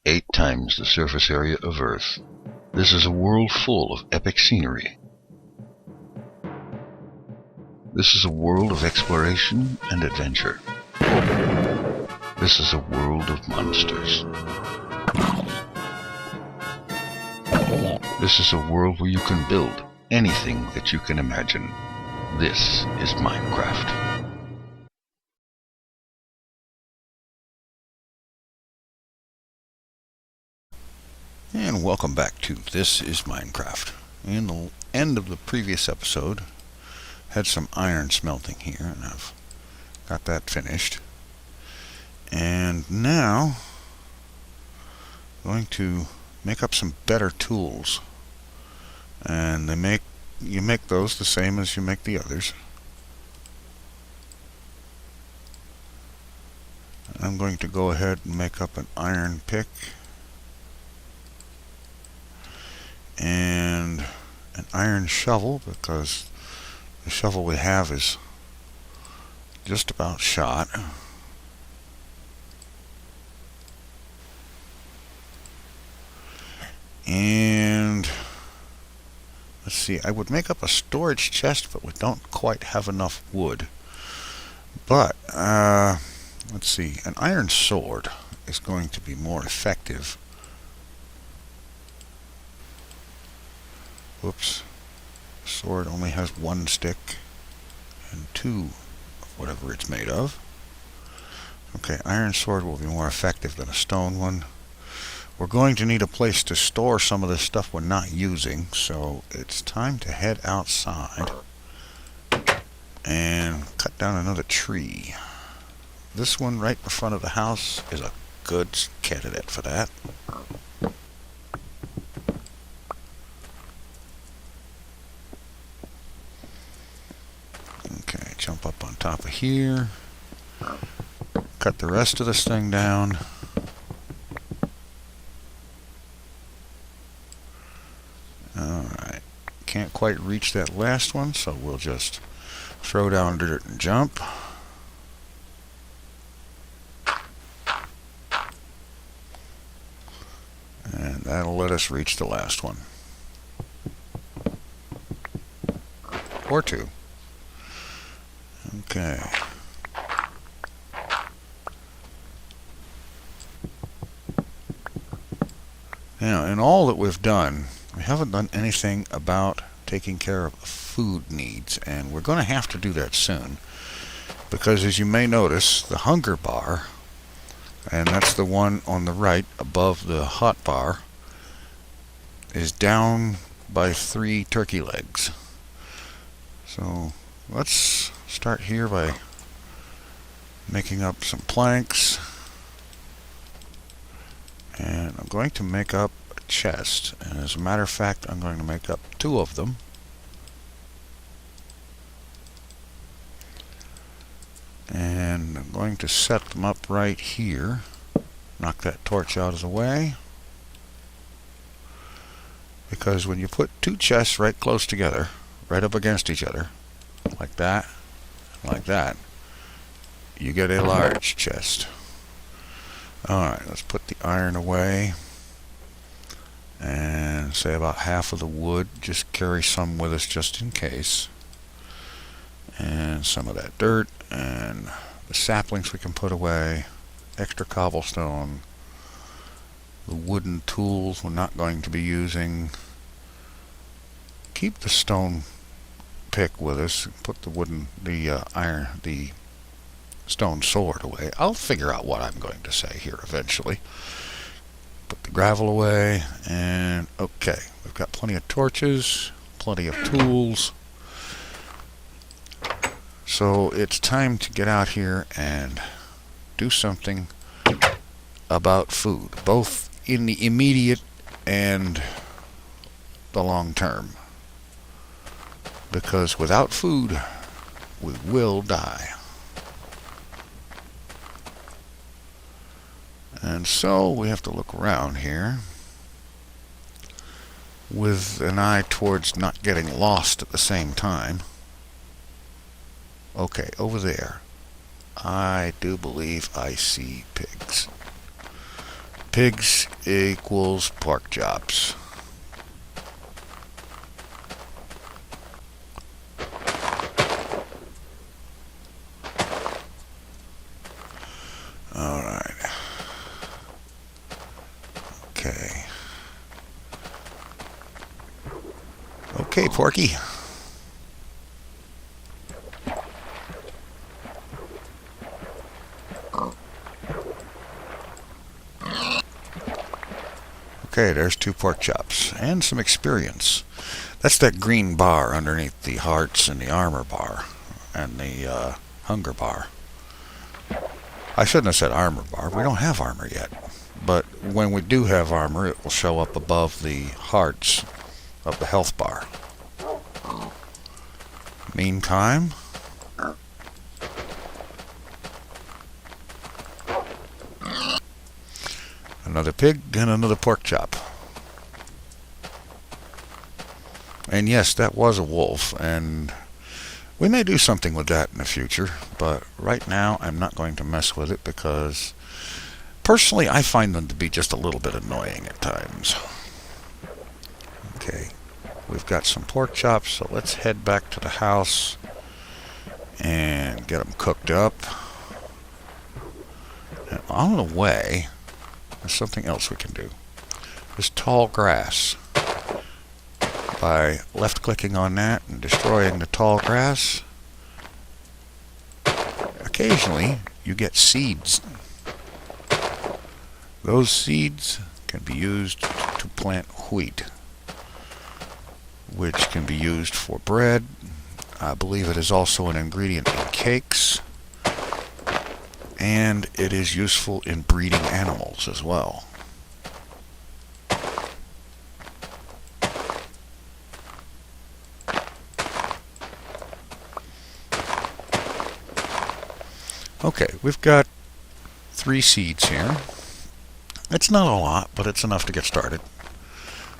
8 times the surface area of Earth. This is a world full of epic scenery. This is a world of exploration and adventure. This is a world of monsters. This is a world where you can build anything that you can imagine. This is Minecraft. And welcome back to This is Minecraft. In the end of the previous episode, had some iron smelting here, and I've got that finished. And now, I'm going to make up some better tools. And you make those the same as you make the others. I'm going to go ahead and make up an iron pick and an iron shovel, because the shovel we have is just about shot. And let's see, I would make up a storage chest, but we don't quite have enough wood. But let's see, an iron sword is going to be more effective. Whoops. Sword only has 1 stick and 2 of whatever it's made of. Okay, iron sword will be more effective than a stone one. We're going to need a place to store some of this stuff we're not using, so it's time to head outside and cut down another tree. This one right in front of the house is a good candidate for that. Okay, jump up on top of here, cut the rest of this thing down. Alright, can't quite reach that last one, so we'll just throw down dirt and jump. And that'll let us reach the last one. Or 2. Okay. Now, in all that we've done, we haven't done anything about taking care of food needs, and we're going to have to do that soon, because as you may notice, the hunger bar, and that's the one on the right above the hot bar, is down by 3 turkey legs. So let's start here by making up some planks, and I'm going to make up a chest, and as a matter of fact I'm going to make up 2 of them. And I'm going to set them up right here. Knock that torch out of the way, because when you put 2 chests right close together, right up against each other, like that, you get a large chest. Alright, let's put the iron away, and say about half of the wood, just carry some with us just in case, and some of that dirt, and the saplings we can put away, extra cobblestone, the wooden tools we're not going to be using. Keep the stone pick with us, put the stone sword away. I'll figure out what I'm going to say here eventually. Put the gravel away, and okay, we've got plenty of torches, plenty of tools. So it's time to get out here and do something about food, both in the immediate and the long term. Because without food, we will die. And so we have to look around here with an eye towards not getting lost at the same time. Okay, over there, I do believe I see pigs. Pigs equals pork chops. Alright. Okay. Okay, Porky. Okay, there's 2 pork chops and some experience. That's that green bar underneath the hearts and the armor bar and the hunger bar. I shouldn't have said armor bar. We don't have armor yet. But when we do have armor, it will show up above the hearts of the health bar. Meantime, another pig and another pork chop. And yes, that was a wolf, and we may do something with that in the future, but right now I'm not going to mess with it because personally I find them to be just a little bit annoying at times. Okay, we've got some pork chops, so let's head back to the house and get them cooked up. And on the way, there's something else we can do. There's tall grass. By left-clicking on that and destroying the tall grass, occasionally you get seeds. Those seeds can be used to plant wheat, which can be used for bread. I believe it is also an ingredient in cakes, and it is useful in breeding animals as well. Okay, we've got 3 seeds here. It's not a lot, but it's enough to get started.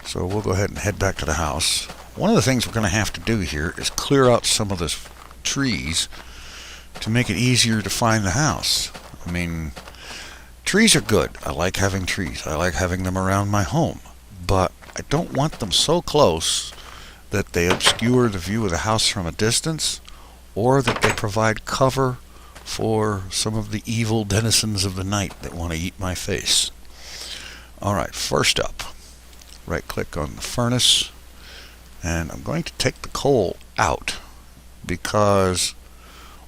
So we'll go ahead and head back to the house. One of the things we're going to have to do here is clear out some of the trees to make it easier to find the house. I mean, trees are good. I like having trees. I like having them around my home. But I don't want them so close that they obscure the view of the house from a distance, or that they provide cover for some of the evil denizens of the night that want to eat my face. Alright, first up, right click on the furnace, and I'm going to take the coal out because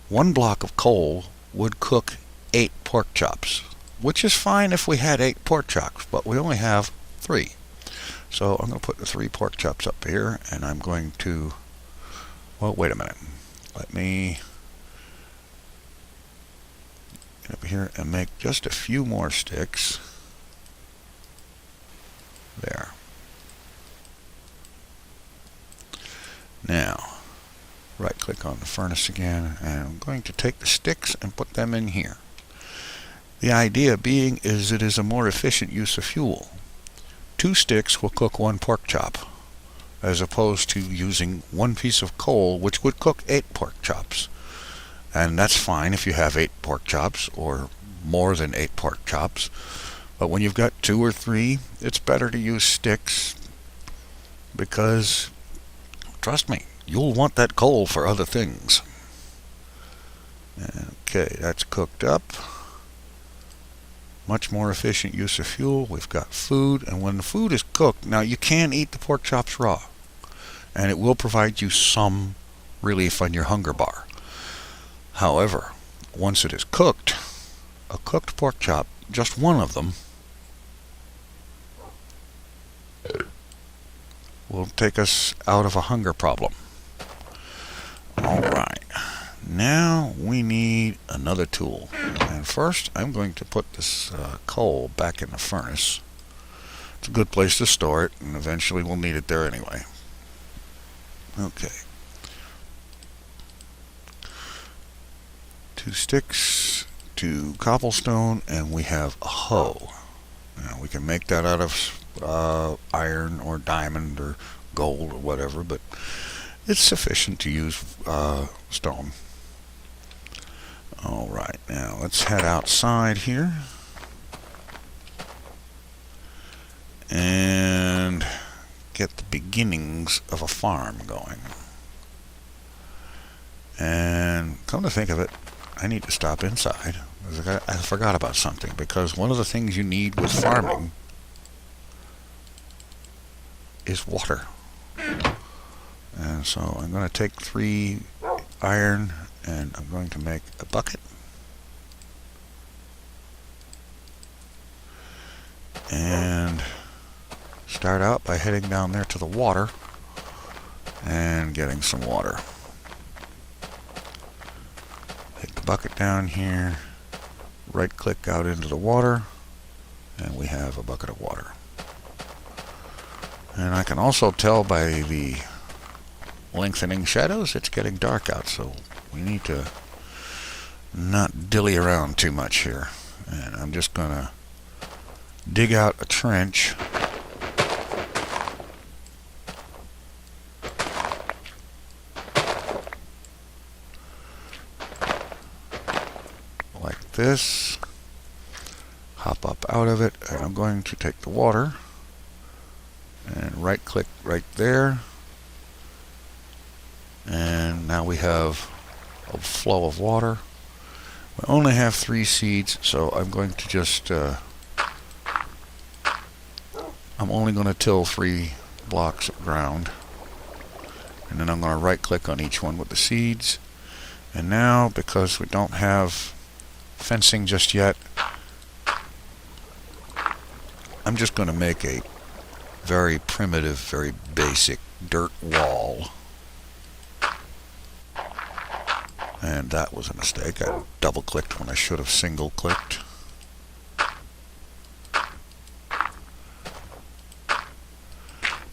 1 block of coal would cook 8 pork chops, which is fine if we had 8 pork chops, but we only have 3. So I'm going to put the 3 pork chops up here, and I'm going to, well, wait a minute. Let me get up here and make just a few more sticks. There. Now, right click on the furnace again, and I'm going to take the sticks and put them in here. The idea being is it is a more efficient use of fuel. 2 sticks will cook 1 pork chop, as opposed to using 1 piece of coal, which would cook 8 pork chops. And that's fine if you have 8 pork chops or more than 8 pork chops. But when you've got 2 or 3, it's better to use sticks because, trust me, you'll want that coal for other things. Okay, that's cooked up. Much more efficient use of fuel. We've got food, and when the food is cooked, now you can eat the pork chops raw, and it will provide you some relief on your hunger bar. However, once it is cooked, a cooked pork chop, just 1 of them, will take us out of a hunger problem. Alright, now we need another tool. And first, I'm going to put this coal back in the furnace. It's a good place to store it, and eventually we'll need it there anyway. Okay. 2 sticks, 2 cobblestone, and we have a hoe. Now we can make that out of iron or diamond or gold or whatever, but it's sufficient to use stone. Alright, now let's head outside here. and get the beginnings of a farm going. And come to think of it, I need to stop inside. I forgot about something, because one of the things you need with farming is water. And so I'm going to take 3 iron and I'm going to make a bucket. And start out by heading down there to the water and getting some water. Take the bucket down here, right click out into the water, and we have a bucket of water. And I can also tell by the lengthening shadows it's getting dark out, so we need to not dilly around too much here. And I'm just going to dig out a trench like this, hop up out of it, and I'm going to take the water and right click right there, and now we have a flow of water. We only have 3 seeds, so I'm going to just I'm only going to till 3 blocks of ground, and then I'm going to right click on each one with the seeds. And now, because we don't have fencing just yet, I'm just going to make a very primitive, very basic dirt wall. And that was a mistake. I double clicked when I should have single clicked.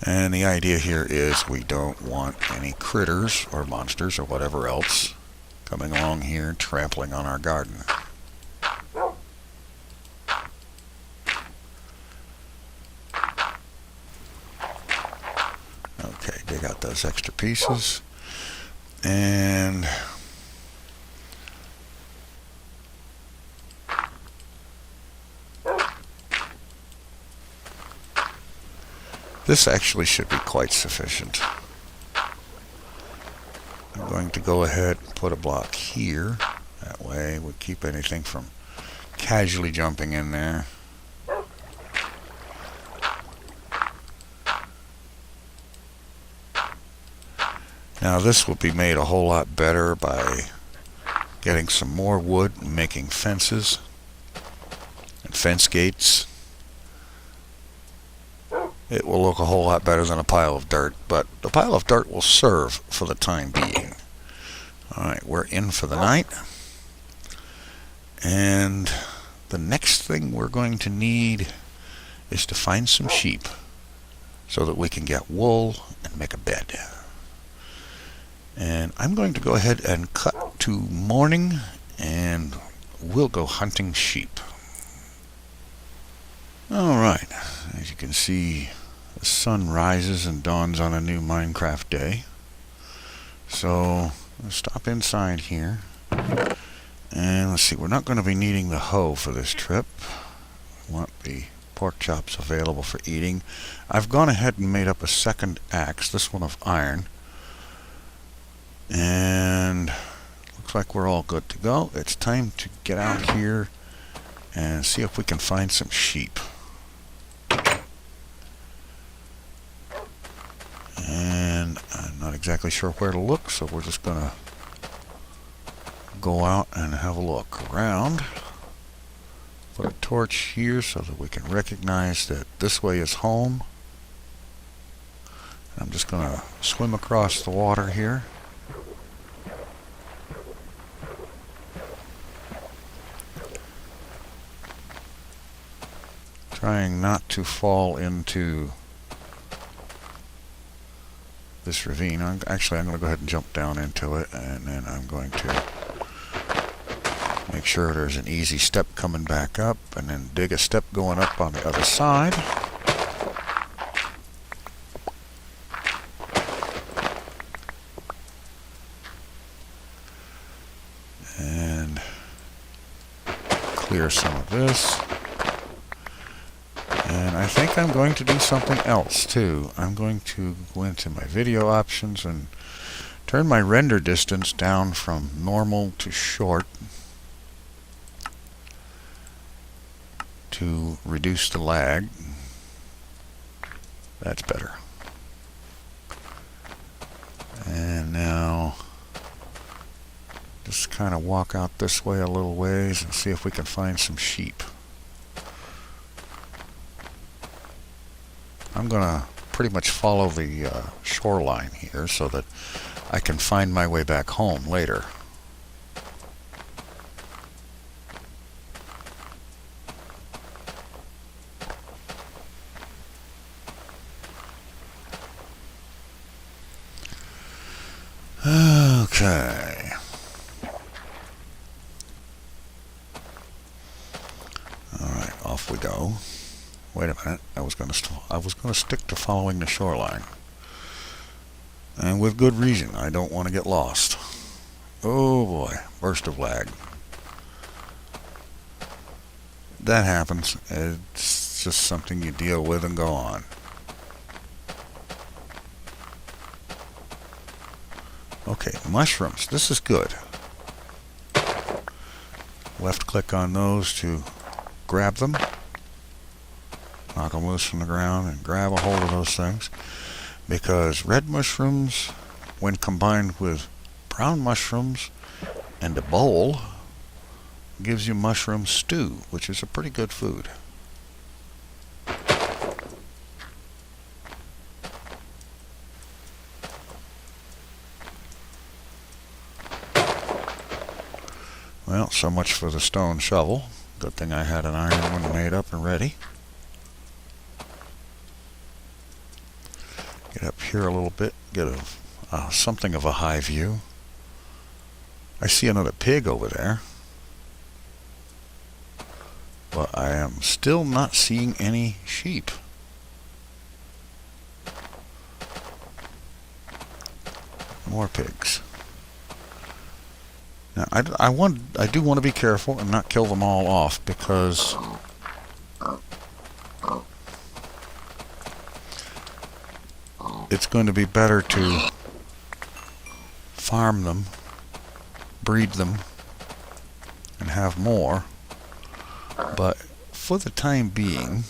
And the idea here is we don't want any critters or monsters or whatever else coming along here trampling on our garden. Okay, dig out those extra pieces. And this actually should be quite sufficient. I'm going to go ahead and put a block here. That way we keep anything from casually jumping in there. Now this will be made a whole lot better by getting some more wood and making fences and fence gates. It will look a whole lot better than a pile of dirt, but the pile of dirt will serve for the time being. Alright, we're in for the night. And the next thing we're going to need is to find some sheep so that we can get wool and make a bed. And I'm going to go ahead and cut to morning, and we'll go hunting sheep. Alright, as you can see, the sun rises and dawns on a new Minecraft day. So let's stop inside here. And let's see, we're not going to be needing the hoe for this trip. We want the pork chops available for eating. I've gone ahead and made up a second axe, this one of iron. And looks like we're all good to go. It's time to get out here and see if we can find some sheep. And I'm not exactly sure where to look, so we're just going to go out and have a look around. Put a torch here so that we can recognize that this way is home. I'm just going to swim across the water here. Trying not to fall into this ravine. Actually, I'm going to go ahead and jump down into it, and then I'm going to make sure there's an easy step coming back up, and then dig a step going up on the other side. And clear some of this. And I think I'm going to do something else too. I'm going to go into my video options and turn my render distance down from normal to short to reduce the lag. That's better. And now just kind of walk out this way a little ways and see if we can find some sheep. I'm going to pretty much follow the shoreline here so that I can find my way back home later. Okay. All right, off we go. Wait a minute. I was going to stick to following the shoreline. And with good reason. I don't want to get lost. Oh boy, burst of lag. That happens. It's just something you deal with and go on. Okay, mushrooms. This is good. Left click on those to grab them. Knock them loose from the ground and grab a hold of those things. Because red mushrooms, when combined with brown mushrooms and a bowl, gives you mushroom stew, which is a pretty good food. Well, so much for the stone shovel. Good thing I had an iron one made up and ready. Get up here a little bit, get something of a high view. I see another pig over there, but I am still not seeing any sheep. More pigs. Now, I do want to be careful and not kill them all off, because it's going to be better to farm them, breed them, and have more. But for the time being,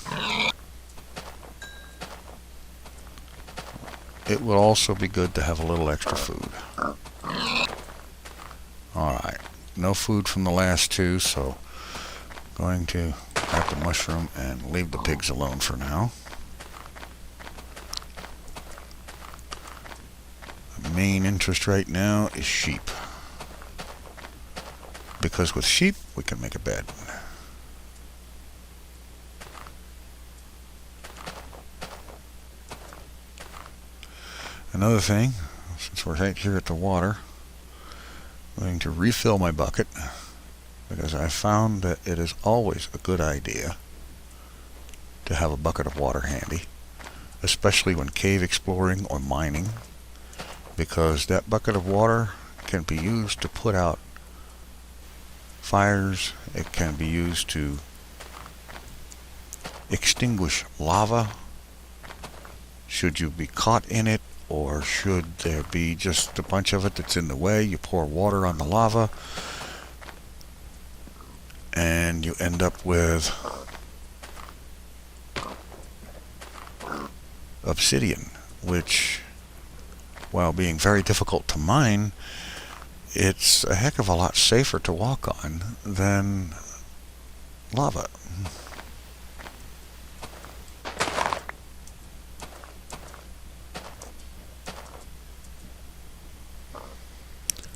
it would also be good to have a little extra food. Alright, no food from the last two, so going to grab the mushroom and leave the pigs alone for now. The main interest right now is sheep, because with sheep we can make a bed. Another thing, since we're right here at the water, I'm going to refill my bucket, because I found that it is always a good idea to have a bucket of water handy, especially when cave exploring or mining, because that bucket of water can be used to put out fires. It can be used to extinguish lava should you be caught in it, or should there be just a bunch of it that's in the way. You pour water on the lava and you end up with obsidian, which, while being very difficult to mine, it's a heck of a lot safer to walk on than lava.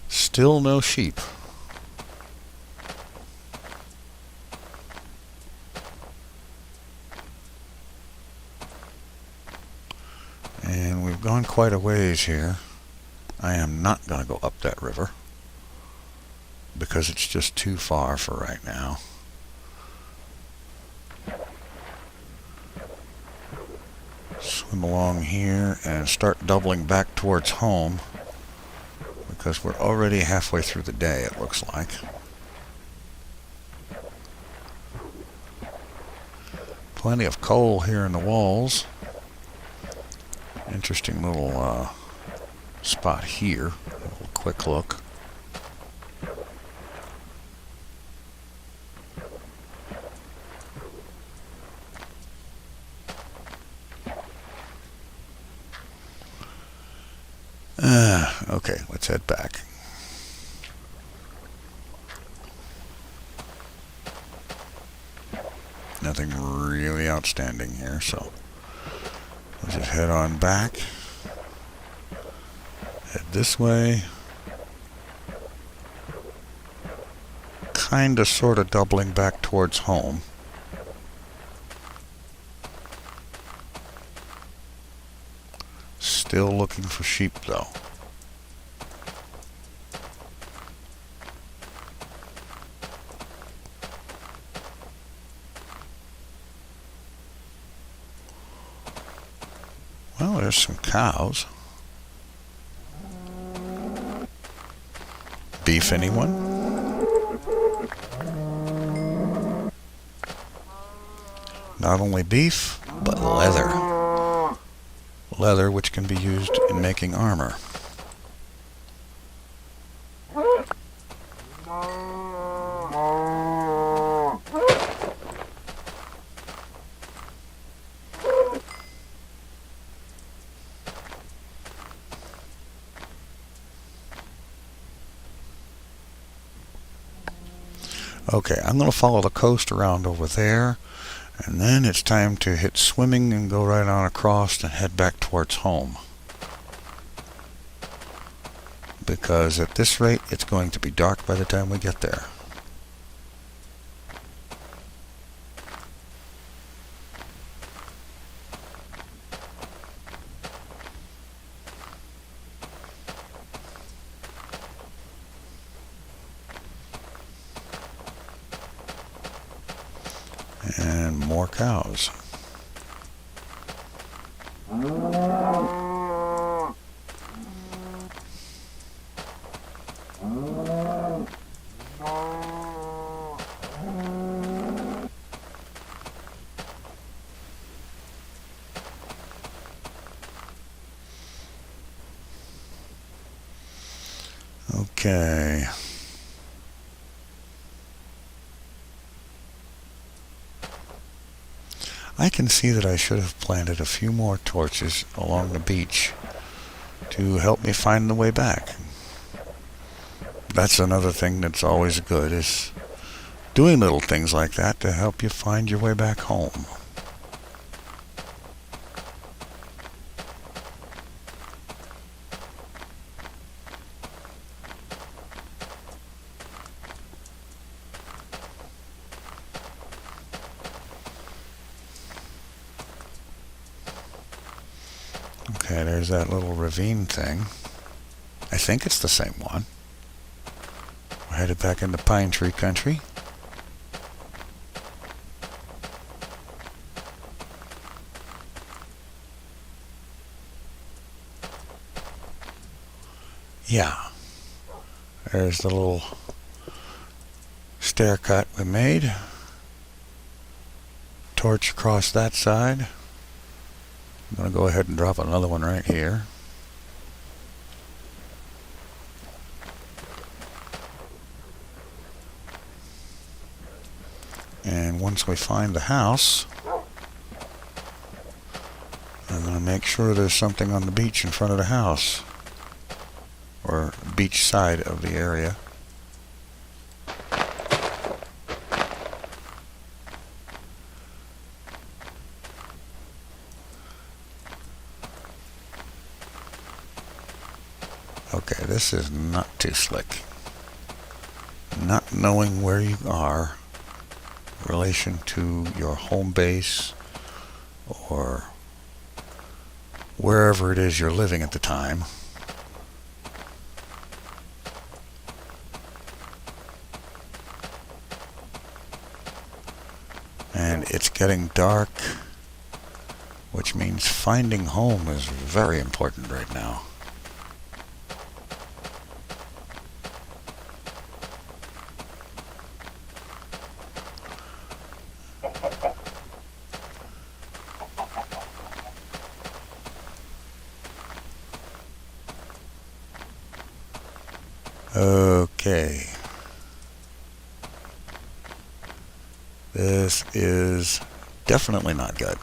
Still no sheep. And we've gone quite a ways here. I am not going to go up that river, because it's just too far for right now. Swim along here and start doubling back towards home, because we're already halfway through the day, it looks like. plenty of coal here in the walls. Interesting little spot here. A little quick look. Okay, let's head back. Nothing really outstanding here, so let's just head on back. Head this way. Kinda sorta doubling back towards home. Still looking for sheep though. Well, there's some cows. Beef, anyone? Not only beef, but leather. Leather which can be used in making armor. Okay, I'm going to follow the coast around over there, and then it's time to hit swimming and go right on across and head back towards home. Because at this rate, it's going to be dark by the time we get there. And more cows. Okay. I can see that I should have planted a few more torches along the beach to help me find the way back. That's another thing that's always good, is doing little things like that to help you find your way back home. Okay, there's that little ravine thing. I think it's the same one. We're headed back into pine tree country. Yeah. There's the little stair cut we made. Torch across that side. I'm going to go ahead and drop another one right here. And once we find the house, I'm going to make sure there's something on the beach in front of the house, or beach side of the area. Okay, this is not too slick. Not knowing where you are in relation to your home base or wherever it is you're living at the time. And it's getting dark, which means finding home is very important right now. Okay. This is definitely not good.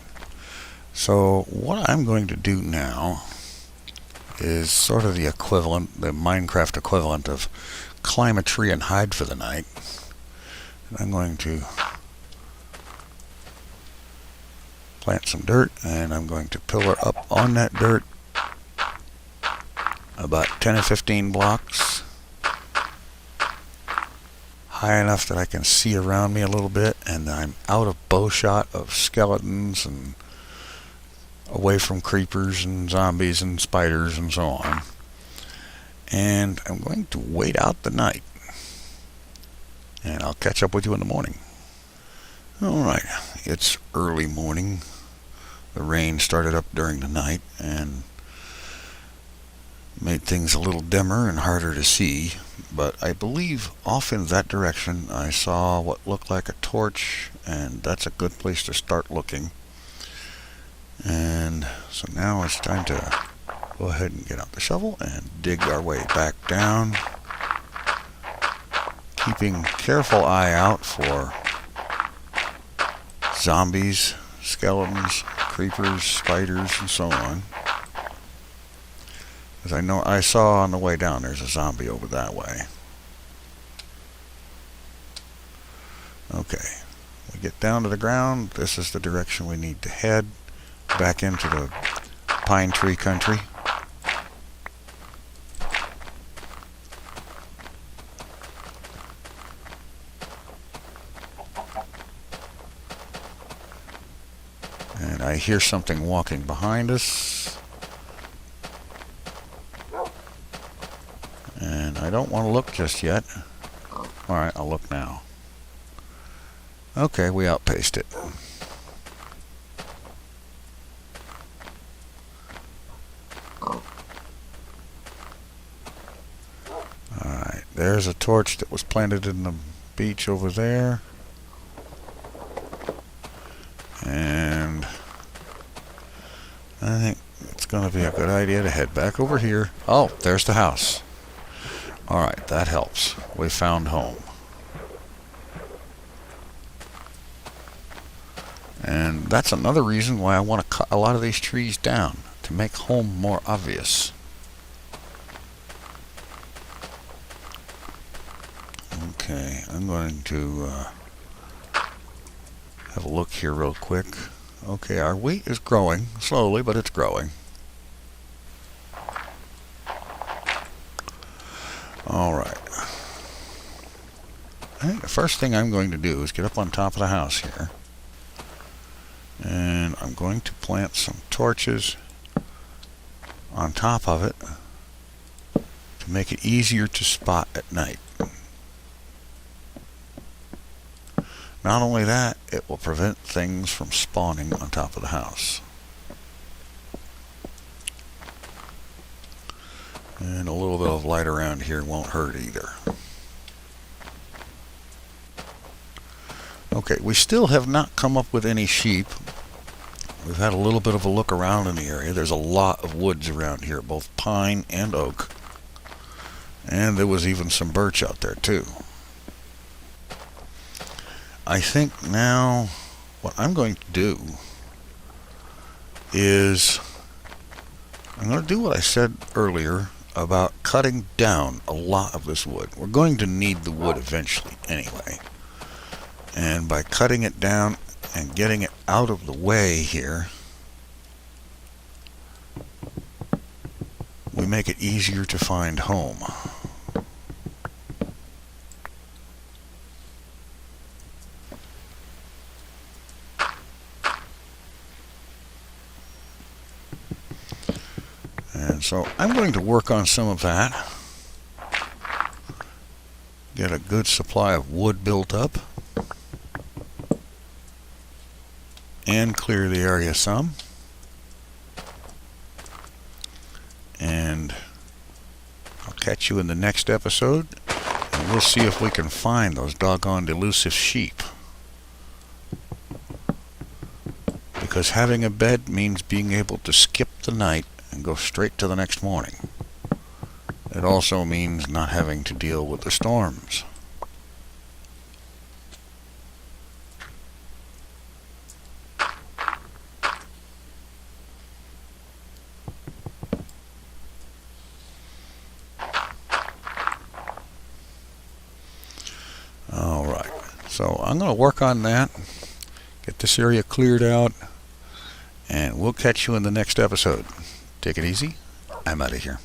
So what I'm going to do now is sort of the equivalent, the Minecraft equivalent of climb a tree and hide for the night. And I'm going to plant some dirt, and I'm going to pillar up on that dirt about 10 or 15 blocks, high enough that I can see around me a little bit, and I'm out of bow shot of skeletons and away from creepers and zombies and spiders and so on. And I'm going to wait out the night, and I'll catch up with you in the morning. Alright, it's early morning. The rain started up during the night and made things a little dimmer and harder to see, but I believe off in that direction I saw what looked like a torch, and that's a good place to start looking. And so now it's time to go ahead and get out the shovel and dig our way back down, keeping careful eye out for zombies, skeletons, creepers, spiders, and so on. As I know, I saw on the way down there's a zombie over that way. Okay, we get down to the ground. This is the direction we need to head, back into the pine tree country. And I hear something walking behind us. And I don't want to look just yet. Alright, I'll look now. Okay, we outpaced it. Alright, there's a torch that was planted in the beach over there. And I think it's going to be a good idea to head back over here. Oh, there's the house. Alright, that helps. We found home. And that's another reason why I want to cut a lot of these trees down, to make home more obvious. Okay, I'm going to have a look here real quick. Okay, our wheat is growing, slowly, but it's growing. Alright. I think the first thing I'm going to do is get up on top of the house here. And I'm going to plant some torches on top of it to make it easier to spot at night. Not only that, it will prevent things from spawning on top of the house. And a little bit of light around here won't hurt either. Okay, we still have not come up with any sheep. We've had a little bit of a look around in the area. There's a lot of woods around here, both pine and oak. And there was even some birch out there too. I think now what I'm going to do is I'm going to do what I said earlier about cutting down a lot of this wood. We're going to need the wood eventually anyway. And by cutting it down and getting it out of the way here, we make it easier to find home. And so I'm going to work on some of that. Get a good supply of wood built up. And clear the area some. And I'll catch you in the next episode, and we'll see if we can find those doggone elusive sheep. Because having a bed means being able to skip the night and go straight to the next morning. It also means not having to deal with the storms. Alright, so I'm going to work on that, get this area cleared out, and we'll catch you in the next episode. Take it easy. I'm out of here.